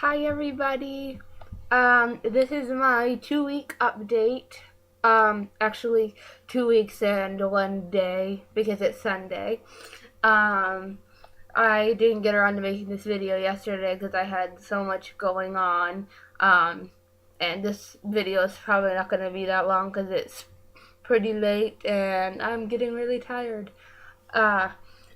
Hi everybody. This is my 2 week update. Actually 2 weeks and 1 day because it's Sunday. Um, I didn't get around to making this video yesterday because I had so much going on. Um, and this video is probably not going to be that long because it's pretty late and I'm getting really tired. Uh,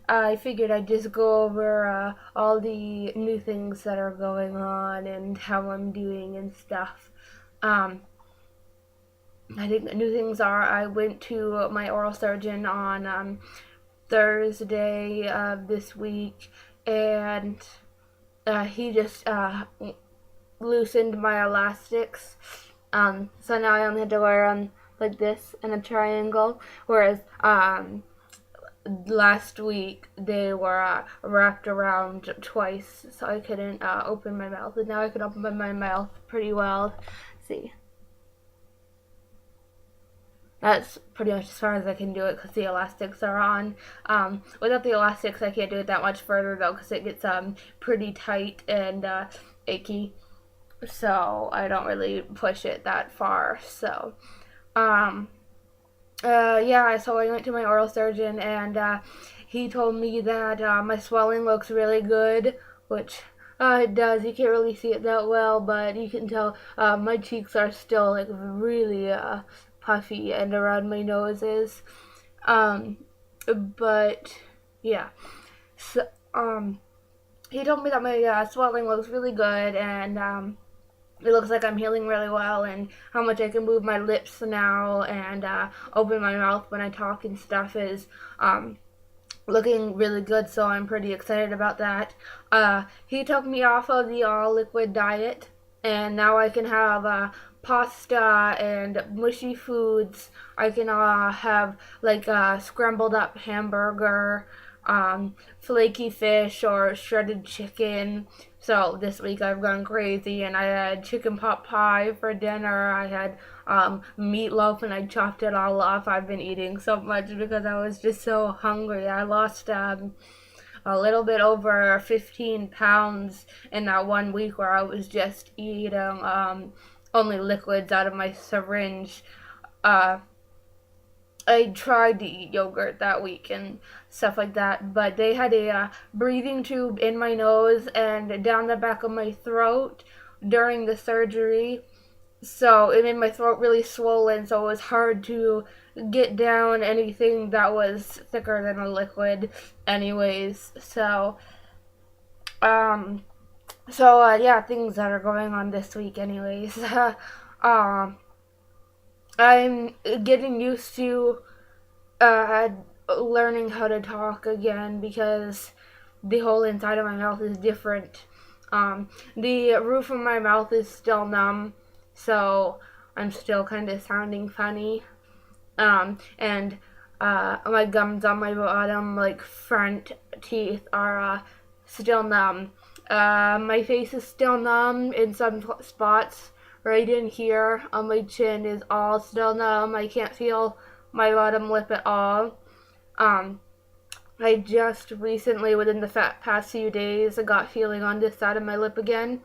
I figured I'd just go over all the new things that are going on and how I'm doing and stuff. Um, I think the new things are I went to my oral surgeon on Thursday of this week, and he just loosened my elastics. So now I only had to wear them like this in a triangle, whereas last week they were wrapped around twice, so I couldn't open my mouth. And now I can open my mouth pretty well. Let's see, that's pretty much as far as I can do it because the elastics are on. Without the elastics, I can't do it that much further though because it gets pretty tight and icky. So I don't really push it that far. So um, yeah, so I went to my oral surgeon and he told me that my swelling looks really good, which it does. You can't really see it that well, but you can tell my cheeks are still like really puffy and around my noses. Um, but yeah, so he told me that my swelling looks really good and it looks like I'm healing really well and how much I can move my lips now and open my mouth when I talk and stuff is looking really good, so I'm pretty excited about that. He took me off of the all liquid diet and now I can have pasta and mushy foods. I can have like a scrambled up hamburger, flaky fish or shredded chicken. So this week I've gone crazy and I had chicken pot pie for dinner. I had meatloaf and I chopped it all off. I've been eating so much because I was just so hungry. I lost a little bit over 15 pounds in that 1 week where I was just eating only liquids out of my syringe. Uh, I tried to eat yogurt that week and stuff like that, but they had a breathing tube in my nose and down the back of my throat during the surgery. So it made my throat really swollen, so it was hard to get down anything that was thicker than a liquid, anyways. Um, yeah, things that are going on this week, anyways. um, I'm getting used to uh, learning how to talk again because the whole inside of my mouth is different. The roof of my mouth is still numb, so I'm still kind of sounding funny. And my gums on my bottom, like front teeth, are still numb. My face is still numb in some spots. Right in here on my chin is all still numb. I can't feel my bottom lip at all. Um, I just recently, within the past few days, got feeling on this side of my lip again.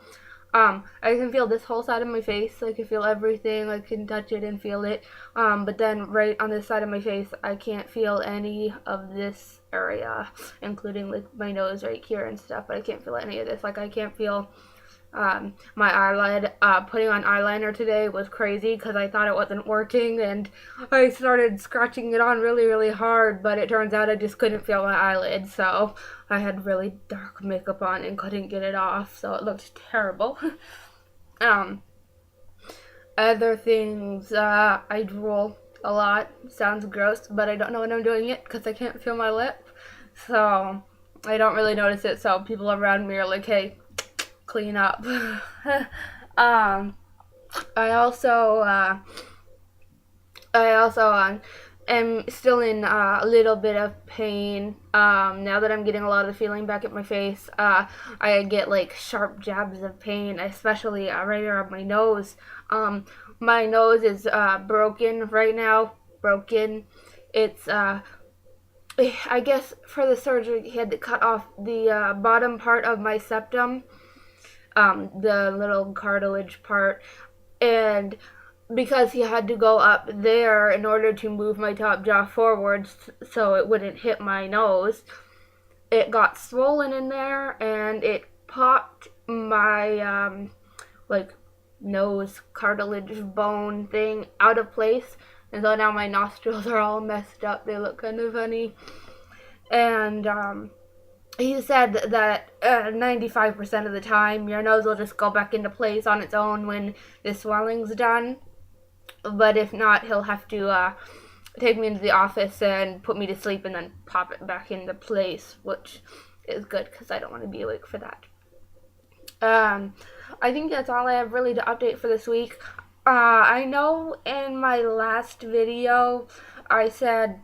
I can feel this whole side of my face. I can feel everything. I can touch it and feel it. But then right on this side of my face, I can't feel any of this area, including like my nose right here and stuff. But I can't feel any of this. Like I can't feel my eyelid. Putting on eyeliner today was crazy because I thought it wasn't working, and I started scratching it on really, really hard. But it turns out I just couldn't feel my eyelid, so I had really dark makeup on and couldn't get it off, so it looked terrible. um, Other things, I drool a lot. Sounds gross, but I don't know when I'm doing it because I can't feel my lip, so I don't really notice it. So people around me are like, "Hey, clean up." um, I also am still in a little bit of pain. Now that I'm getting a lot of the feeling back at my face, I get like sharp jabs of pain, especially right around my nose. My nose is broken right now. Broken. It's I guess for the surgery, he had to cut off the bottom part of my septum, the little cartilage part, and because he had to go up there in order to move my top jaw forwards so it wouldn't hit my nose, it got swollen in there and it popped my like nose cartilage bone thing out of place, and so now my nostrils are all messed up. They look kind of funny. And he said that 95% of the time your nose will just go back into place on its own when the swelling's done. But if not, he'll have to take me into the office and put me to sleep and then pop it back into place, which is good because I don't want to be awake for that. I think that's all I have really to update for this week. I know in my last video I said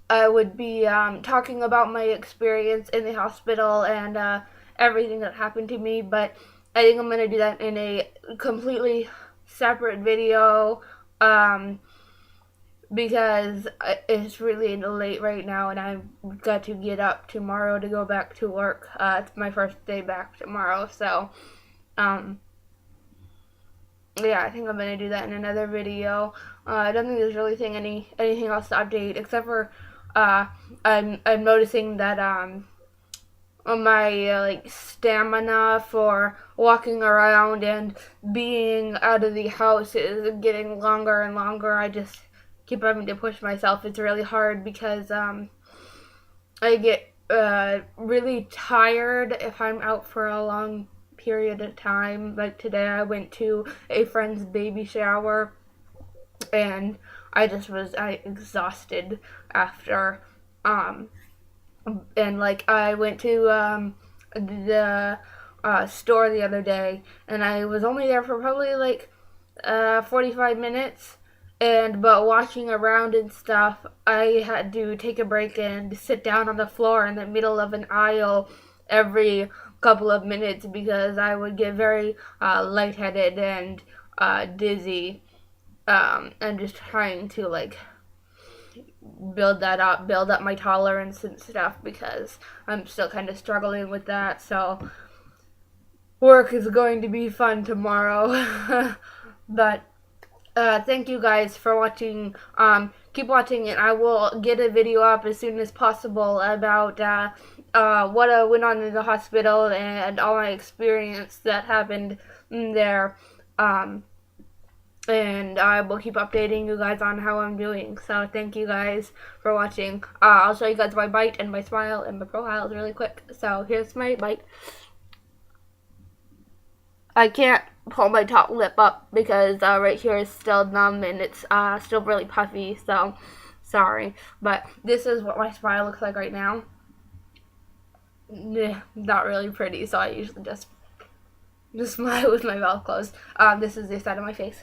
I would be talking about my experience in the hospital and everything that happened to me, but I think I'm going to do that in a completely separate video because it's really late right now and I've got to get up tomorrow to go back to work. It's my first day back tomorrow, so yeah, I think I'm going to do that in another video. I don't think there's really anything else to update except for I'm noticing that my like stamina for walking around and being out of the house is getting longer and longer. I just keep having to push myself. It's really hard because I get really tired if I'm out for a long period of time. Like today I went to a friend's baby shower and I was exhausted after and like I went to the store the other day and I was only there for probably like 45 minutes, but walking around and stuff I had to take a break and sit down on the floor in the middle of an aisle every couple of minutes because I would get very lightheaded and dizzy, and just trying to like build up my tolerance and stuff because I'm still kind of struggling with that. So work is going to be fun tomorrow. But thank you guys for watching. Keep watching and I will get a video up as soon as possible about what I went on in the hospital and all my experience that happened there. And I will keep updating you guys on how I'm doing. So thank you guys for watching. I'll show you guys my bite and my smile and my profiles really quick. So here's my bite. I can't pull my top lip up because right here is still numb and it's still really puffy. So sorry, but this is what my smile looks like right now. Not really pretty, so I usually just smile with my mouth closed. This is the side of my face.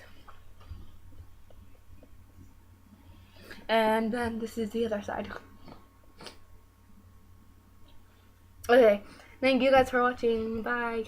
And then this is the other side. Okay, thank you guys for watching. Bye.